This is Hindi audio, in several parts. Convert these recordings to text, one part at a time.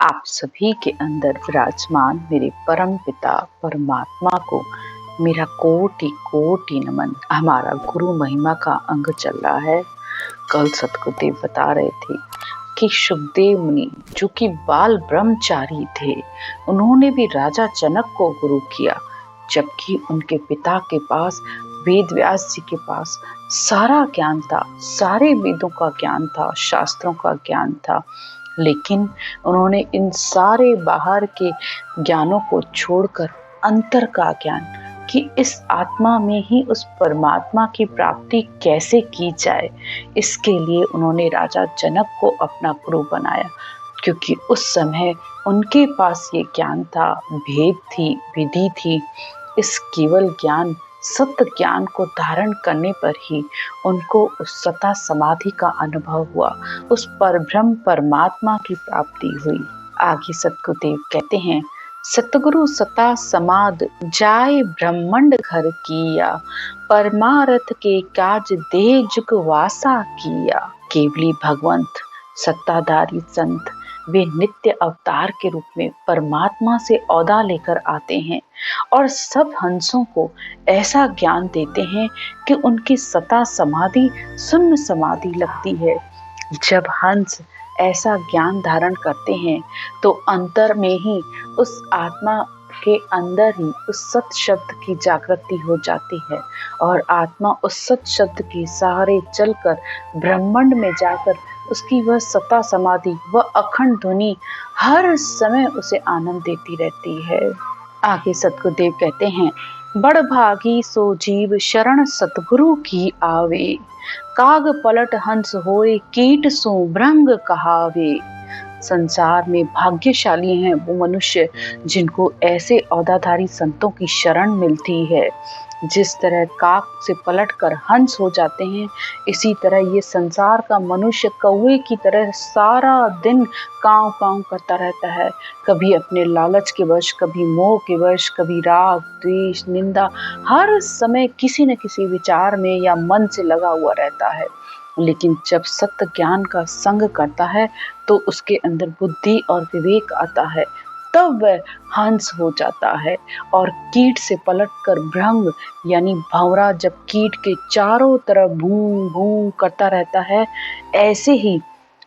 आप सभी के अंदर विराजमान मेरे परम पिता परमात्मा को मेरा कोटि कोटि नमन। हमारा गुरु महिमा का अंग चल रहा है। कल सतगुरुदेव बता रहे थे कि सुखदेव मुनि जो कि बाल ब्रह्मचारी थे, उन्होंने भी राजा जनक को गुरु किया, जबकि उनके पिता के पास वेद व्यास जी के पास सारा ज्ञान था, सारे वेदों का ज्ञान था, शास्त्रों का ज्ञान था। लेकिन उन्होंने इन सारे बाहर के ज्ञानों को छोड़कर अंतर का ज्ञान कि इस आत्मा में ही उस परमात्मा की प्राप्ति कैसे की जाए, इसके लिए उन्होंने राजा जनक को अपना गुरु बनाया। क्योंकि उस समय उनके पास ये ज्ञान था, भेद थी, विधि थी। इस केवल ज्ञान, सत्य ज्ञान को धारण करने पर ही उनको उस सता समाधि का अनुभव हुआ, उस परब्रह्म परमात्मा की प्राप्ति हुई। आगे सतगुरुदेव कहते हैं, सतगुरु सता समाद जाय ब्रह्मंड घर किया, परमारथ के काज देह जुग वासा किया। केवली भगवंत सत्ताधारी संत वे नित्य अवतार के रूप में परमात्मा से औदा लेकर आते हैं और सब हंसों को ऐसा ज्ञान देते हैं कि उनकी सता समाधि शून्य समाधि लगती है। जब हंस ऐसा ज्ञान धारण करते हैं तो अंतर में ही उस आत्मा के अंदर ही उस सत शब्द की जागृति हो जाती है और आत्मा उस सत शब्द के सहारे चलकर ब्रह्मांड में जाकर उसकी वह सता समाधि, वह अखंड ध्वनि हर समय उसे आनंद देती रहती है। आगे सतगुरुदेव कहते हैं, बड़ भागी सो जीव शरण सतगुरु की आवे, काग पलट हंस होए कीट सो भृंग कहावे। संसार में भाग्यशाली हैं वो मनुष्य जिनको ऐसे औदाधारी संतों की शरण मिलती है। जिस तरह काग से पलटकर हंस हो जाते हैं, इसी तरह ये संसार का मनुष्य कौवे की तरह सारा दिन कांव कांव करता रहता है। कभी अपने लालच के वश, कभी मोह के वश, कभी राग द्वेष निंदा, हर समय किसी न किसी विचार में या मन से लगा हुआ रहता है। लेकिन जब सत्य ज्ञान का संग करता है तो उसके अंदर बुद्धि और विवेक आता है, तब वह हंस हो जाता है और कीट से पलटकर भृंग यानी भंवरा जब कीट के चारों तरफ भूं भूं करता रहता है, ऐसे ही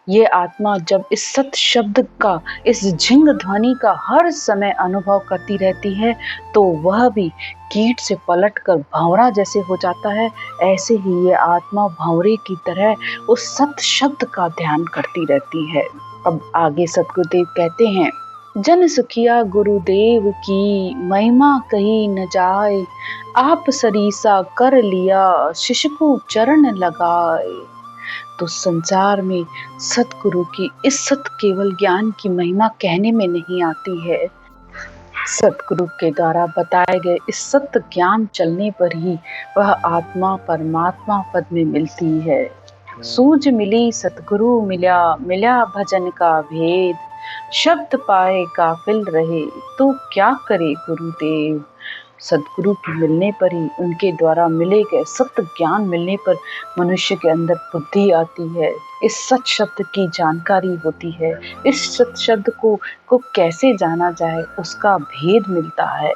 ये आत्मा जब इस सत शब्द का, इस झिंग ध्वनि का हर समय अनुभव करती रहती है तो वह भी कीट से पलटकर भंवरा जैसे हो जाता है। ऐसे ही ये आत्मा भंवरे की तरह उस सत शब्द का ध्यान करती रहती है। अब आगे सतगुरुदेव कहते हैं, जन सुखिया गुरुदेव की महिमा कही न जाए, आप सरीसा कर लिया शिशु चरण लगाए। तो संसार में सतगुरु की इस सत केवल ज्ञान की महिमा कहने में नहीं आती है। सतगुरु के द्वारा बताए गए इस सत्य ज्ञान चलने पर ही वह आत्मा परमात्मा पद में मिलती है। सूझ मिली सतगुरु मिला, मिला भजन का भेद, शब्द पाए गाफिल रहे तो क्या करे गुरुदेव। सदगुरु के मिलने पर ही, उनके द्वारा मिले गए सत्य ज्ञान मिलने पर मनुष्य के अंदर बुद्धि आती है, इस सत शब्द की जानकारी होती है, इस सत शब्द को कैसे जाना जाए उसका भेद मिलता है।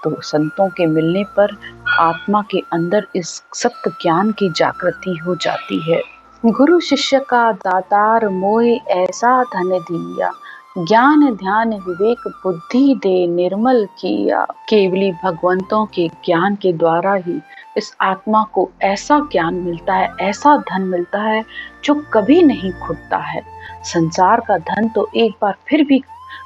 तो संतों के मिलने पर आत्मा के अंदर इस सत्य ज्ञान की जागृति हो जाती है। गुरु शिष्य का दातार मोए ऐसा धन दिया, ज्ञान ध्यान विवेक बुद्धि दे निर्मल किया। केवली भगवंतों के ज्ञान के द्वारा ही इस आत्मा को ऐसा ज्ञान मिलता है, ऐसा धन मिलता है जो कभी नहीं खुटता है। संसार का धन तो एक बार फिर भी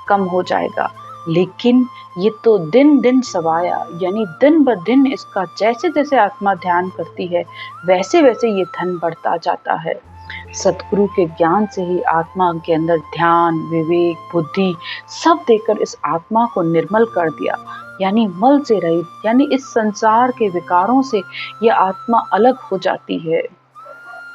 कम हो जाएगा, लेकिन ये तो दिन दिन सवाया, यानी दिन ब दिन इसका जैसे जैसे आत्मा ध्यान करती है वैसे वैसे ये धन बढ़ता जाता है। सतगुरु के ज्ञान से ही आत्मा के अंदर ध्यान विवेक बुद्धि सब देकर इस आत्मा को निर्मल कर दिया, यानी मल से रहित, यानी इस संसार के विकारों से यह आत्मा अलग हो जाती है।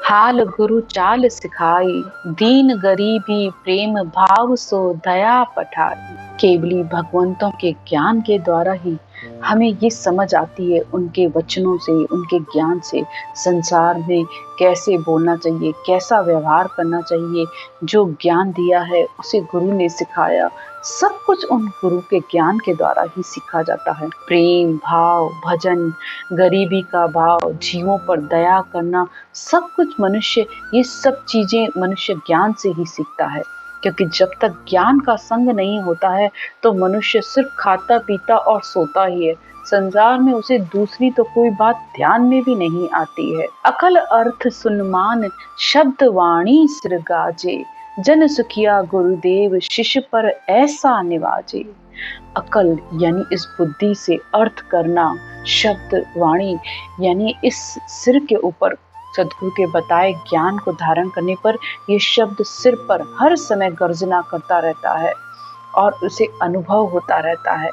हाल गुरु चाल सिखाई, दीन गरीबी प्रेम भाव सो दया पठाई। केवली भगवंतों के ज्ञान के द्वारा ही हमें ये समझ आती है उनके वचनों से, उनके ज्ञान से, संसार में कैसे बोलना चाहिए, कैसा व्यवहार करना चाहिए। जो ज्ञान दिया है उसे गुरु ने सिखाया। सब कुछ उन गुरु के ज्ञान के द्वारा ही सीखा जाता है। प्रेम भाव, भजन, गरीबी का भाव, जीवों पर दया करना, सब कुछ मनुष्य, ये सब चीजें मनुष्य ज्ञान से ही सीखता है। क्योंकि जब तक ज्ञान का संग नहीं होता है तो मनुष्य सिर्फ खाता पीता और सोता ही है। संसार में उसे दूसरी तो कोई बात ध्यान में भी नहीं आती है। अकल अर्थ सुनमान शब्द वाणी सिर गाजे, जन सुखिया गुरुदेव शिष्य पर ऐसा निवाजे। अकल यानी इस बुद्धि से अर्थ करना, शब्द वाणी यानी इस सिर के ऊपर सदगुरु के बताए ज्ञान को धारण करने पर ये शब्द सिर पर हर समय गर्जना करता रहता है और उसे अनुभव होता रहता है।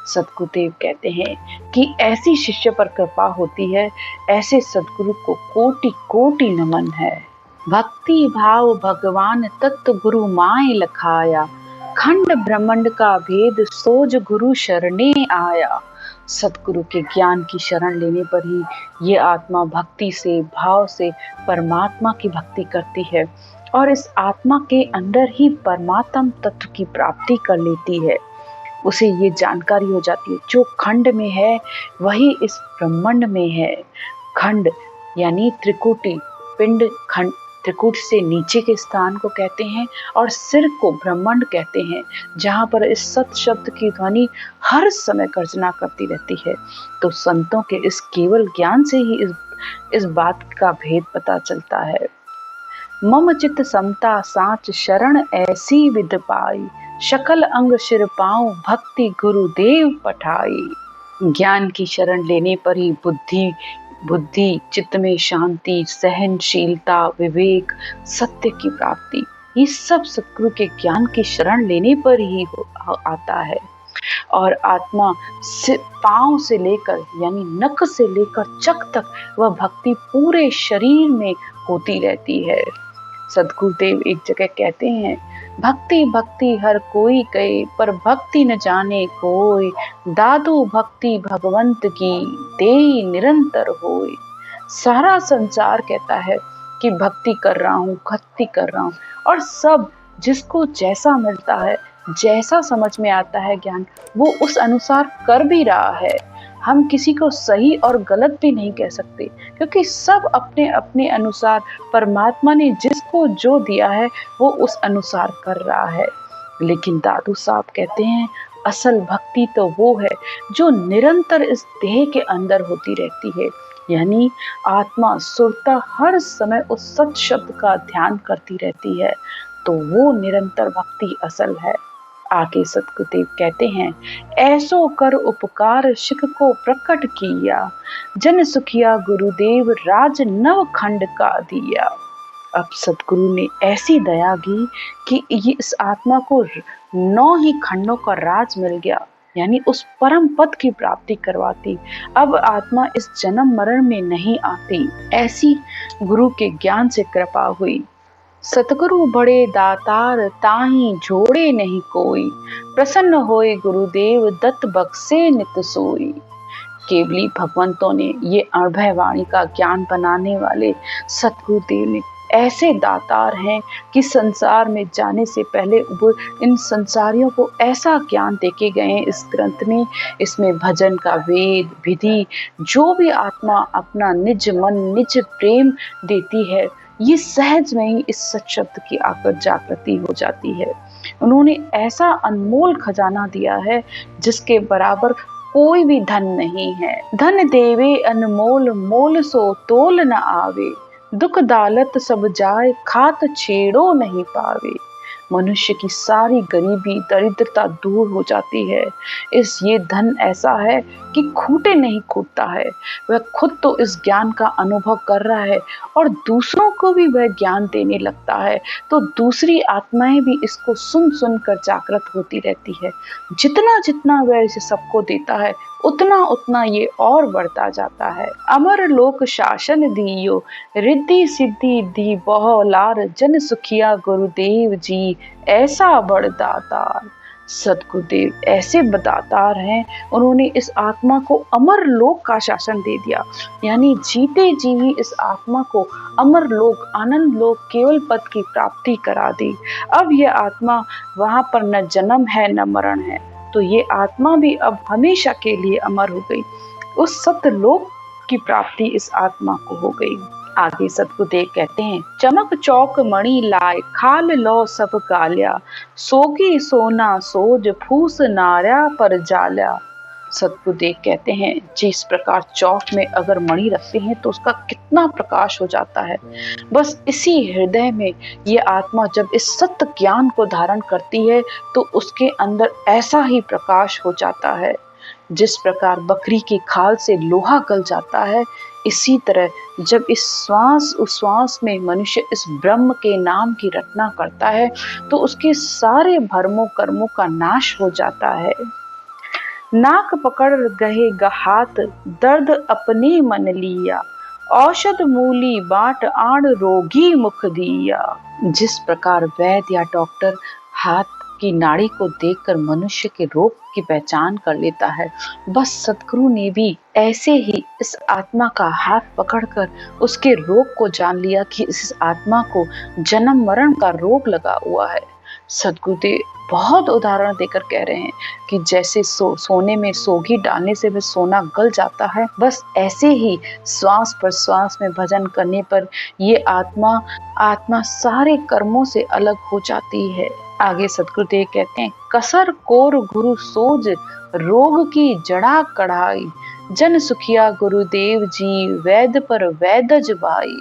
सदगुरुदेव कहते हैं कि ऐसी शिष्य पर कृपा होती है, ऐसे सदगुरु को कोटि कोटि नमन है। भक्ति भाव भगवान तत्व गुरु माय लखाया, खंड ब्रह्मांड का भेद सोज गुरु शरणे आया। सतगुरु के ज्ञान की शरण लेने पर ही ये आत्मा भक्ति से, भाव से परमात्मा की भक्ति करती है और इस आत्मा के अंदर ही परमात्म तत्व की प्राप्ति कर लेती है। उसे ये जानकारी हो जाती है जो खंड में है वही इस ब्रह्मांड में है। खंड यानी त्रिकुटी, पिंड खंड, त्रिकुट से नीचे के स्थान को कहते हैं और सिर को ब्रह्मांड कहते हैं, जहाँ पर इस सत शब्द की ध्वनि हर समय गर्जना करती रहती है। तो संतों के इस केवल ज्ञान से ही इस बात का भेद पता चलता है। मम चित समता साच शरण ऐसी विद पाई, शकल अंग शिर पाऊं भक्ति गुरुदेव पठाई। ज्ञान की शरण लेने पर ही बुद्धि, चित्त में शांति, सहनशीलता, विवेक, सत्य की प्राप्ति, ये सब सतगुरु के ज्ञान की शरण लेने पर ही आता है। और आत्मा से पांव से लेकर यानी नख से लेकर चक तक वह भक्ति पूरे शरीर में होती रहती है। सदगुरुदेव एक जगह कहते हैं, भक्ति भक्ति हर कोई कहे पर भक्ति न जाने कोई, दादू भक्ति भगवंत की देई निरंतर होई। सारा संसार कहता है कि भक्ति कर रहा हूँ और सब जिसको जैसा मिलता है, जैसा समझ में आता है ज्ञान, वो उस अनुसार कर भी रहा है। हम किसी को सही और गलत भी नहीं कह सकते क्योंकि सब अपने अपने अनुसार परमात्मा ने जिसको जो दिया है वो उस अनुसार कर रहा है। लेकिन दादू साहब कहते हैं असल भक्ति तो वो है जो निरंतर इस देह के अंदर होती रहती है, यानी आत्मा सुरता हर समय उस सत शब्द का ध्यान करती रहती है, तो वो निरंतर भक्ति असल है। आगे सतगुरुदेव कहते हैं, ऐसो कर उपकार शिख को प्रकट किया, जन सुखिया गुरुदेव राज नव खंड का दिया। अब सतगुरु ने ऐसी दया की कि ये इस आत्मा को 9 ही खंडों का राज मिल गया, यानी उस परम पद की प्राप्ति करवाती। अब आत्मा इस जन्म मरण में नहीं आती, ऐसी गुरु के ज्ञान से कृपा हुई। सतगुरु बड़े दातार ताही जोड़े नहीं कोई, प्रसन्न होए गुरुदेव दत्त बख्शे नित सोई। केवली भगवंतों ने ये अभय वाणी का ज्ञान बनाने वाले सतगुरुदेव ने ऐसे दातार हैं कि संसार में जाने से पहले वो इन संसारियों को ऐसा ज्ञान देके गए हैं इस ग्रंथ में। इसमें भजन का वेद विधि, जो भी आत्मा अपना निज मन निज प्रेम देती है, ये सहज में ही इस सच शब्द की आकर जागृति हो जाती है। उन्होंने ऐसा अनमोल खजाना दिया है जिसके बराबर कोई भी धन नहीं है। धन देवे अनमोल मोल सो तोल न आवे, दुख दालत सब जाए खात छेड़ो नहीं पावे। मनुष्य की सारी गरीबी दरिद्रता दूर हो जाती है। ये धन ऐसा है कि खूंटे नहीं खूटता है। वह खुद तो इस ज्ञान का अनुभव कर रहा है और दूसरों को भी वह ज्ञान देने लगता है, तो दूसरी आत्माएं भी इसको सुन सुन कर जागृत होती रहती है। जितना जितना वह इसे सबको देता है उतना उतना ये और बढ़ता जाता है। अमर लोक शासन दियो, रिद्धि सिद्धि दी बहु लार, जन सुखिया गुरुदेव जी ऐसा बड़ दातार। सद्गुरुदेव ऐसे बतातार हैं, उन्होंने इस आत्मा को अमर लोक का शासन दे दिया, यानी जीते जी ही इस आत्मा को अमर लोक, आनंद लोक, केवल पद की प्राप्ति करा दी। अब ये आत्मा वहां पर न जन्म है न मरण है, तो ये आत्मा भी अब हमेशा के लिए अमर हो गई। उस सत्य लोक की प्राप्ति इस आत्मा को हो गई। आगे सतगुरुदेव कहते हैं, चमक चौक मणि लाए खाल लो सब काल्या, सोगी सोना सोज फूस नार्या पर जाल्या। सतगुरुदेव कहते हैं, जिस प्रकार चौक में अगर मणि रखते हैं तो उसका कितना प्रकाश हो जाता है, बस इसी हृदय में ये आत्मा जब इस सत्य ज्ञान को धारण करती है तो उसके अंदर ऐसा ही प्रकाश हो जाता है। जिस प्रकार बकरी की खाल से लोहा गल जाता है, इसी तरह जब इस श्वास उश्वास में मनुष्य इस ब्रह्म के नाम की रटना करता है तो उसके सारे भरमों कर्मों का नाश हो जाता है। नाक पकड़ गहे हाथ दर्द अपने मन लिया, औषध मूली बाट आड़ रोगी मुख दिया। जिस प्रकार वैद्य या डॉक्टर हाथ की नाड़ी को देखकर मनुष्य के रोग की पहचान कर लेता है, बस सद्गुरु ने भी ऐसे ही इस आत्मा का हाथ पकड़कर उसके रोग को जान लिया कि इस आत्मा को जन्म मरण का रोग लगा हुआ है। सद्गुरुदेव बहुत उदाहरण देकर कह रहे हैं कि जैसे सोने में सोगी डालने से भी सोना गल जाता है, बस ऐसे ही श्वास प्रश्वास में भजन करने पर ये आत्मा सारे कर्मों से अलग हो जाती है। आगे सद्गुरुदेव कहते हैं, कसर कोर गुरु सोज रोग की जड़ा कढ़ाई, जन सुखिया गुरुदेव जी वैद पर वैदज भाई।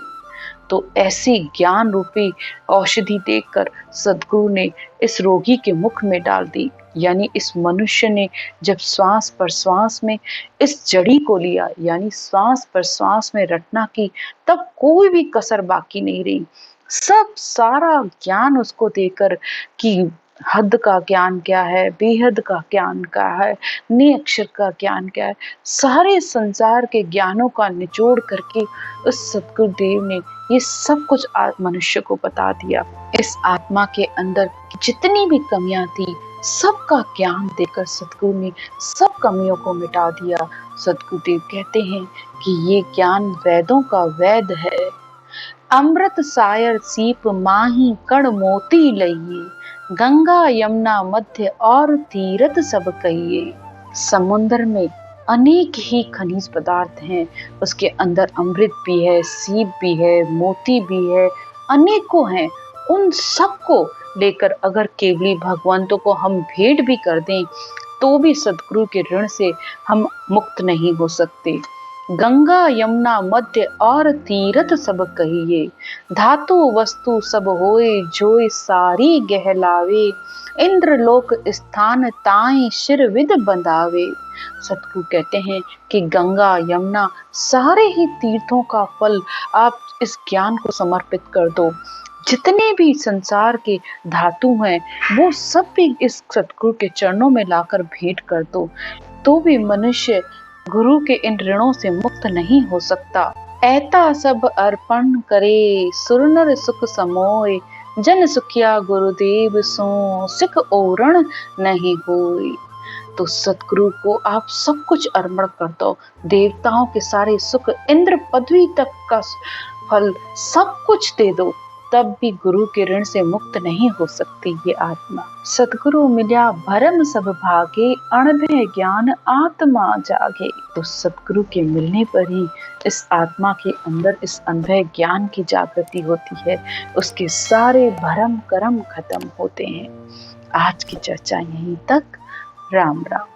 तो ऐसी ज्ञान रूपी औषधि देकर सद्गुरु ने इस रोगी के मुख में डाल दी, यानी इस मनुष्य ने जब श्वास प्रश्वास में इस जड़ी को लिया, यानी श्वास प्रश्वास में रटना की, तब कोई भी कसर बाकी नहीं रही। सब सारा ज्ञान उसको देकर कि हद का ज्ञान क्या है, बेहद का ज्ञान क्या है, ने अक्षर का ज्ञान क्या है, सारे संसार के ज्ञानों का निचोड़ करके उस सद्गुरुदेव ने ये सब कुछ मनुष्य को बता दिया। इस आत्मा के अंदर जितनी भी कमियां थी, सबका ज्ञान देकर सद्गुरु ने सब कमियों को मिटा दिया। सद्गुरुदेव कहते हैं कि ये ज्ञान वेदों का वेद है। अमृत सायर सीप माही कण मोती लइये, गंगा यमुना मध्य और तीरथ सब कहिए। समुद्र में अनेक ही खनिज पदार्थ हैं, उसके अंदर अमृत भी है, सीप भी है, मोती भी है, अनेकों हैं। उन सबको लेकर अगर केवली भगवंतों को हम भेंट भी कर दें तो भी सद्गुरु के ऋण से हम मुक्त नहीं हो सकते। गंगा यमुना मध्य और तीरथ सब कहिए, धातु वस्तु सब होए जोय सारी गहलावे, इंद्रलोक स्थान ताई शिर विद बंधावे। सतगुरु कहते हैं कि गंगा यमुना सारे ही तीर्थों का फल आप इस ज्ञान को समर्पित कर दो। जितने भी संसार के धातु हैं वो सब भी इस सतगुरु के चरणों में लाकर भेंट कर दो, तो भी मनुष्य गुरु के इन ऋणों से मुक्त नहीं हो सकता। ऐता सब अर्पण करे सुरनर सुख समोय, जन सुखिया गुरुदेव सो सिख ओरण नहीं होय। तो सतगुरु को आप सब कुछ अर्पण कर दो, देवताओं के सारे सुख, इंद्र पदवी तक का फल सब कुछ दे दो, तब भी गुरु के ऋण से मुक्त नहीं हो सकती ये आत्मा। सतगुरु मिल्या भरम सब भागे, अणभय ज्ञान आत्मा जागे। तो सतगुरु के मिलने पर ही इस आत्मा के अंदर इस अनभय ज्ञान की जागृति होती है, उसके सारे भरम कर्म खत्म होते हैं। आज की चर्चा यहीं तक। राम राम।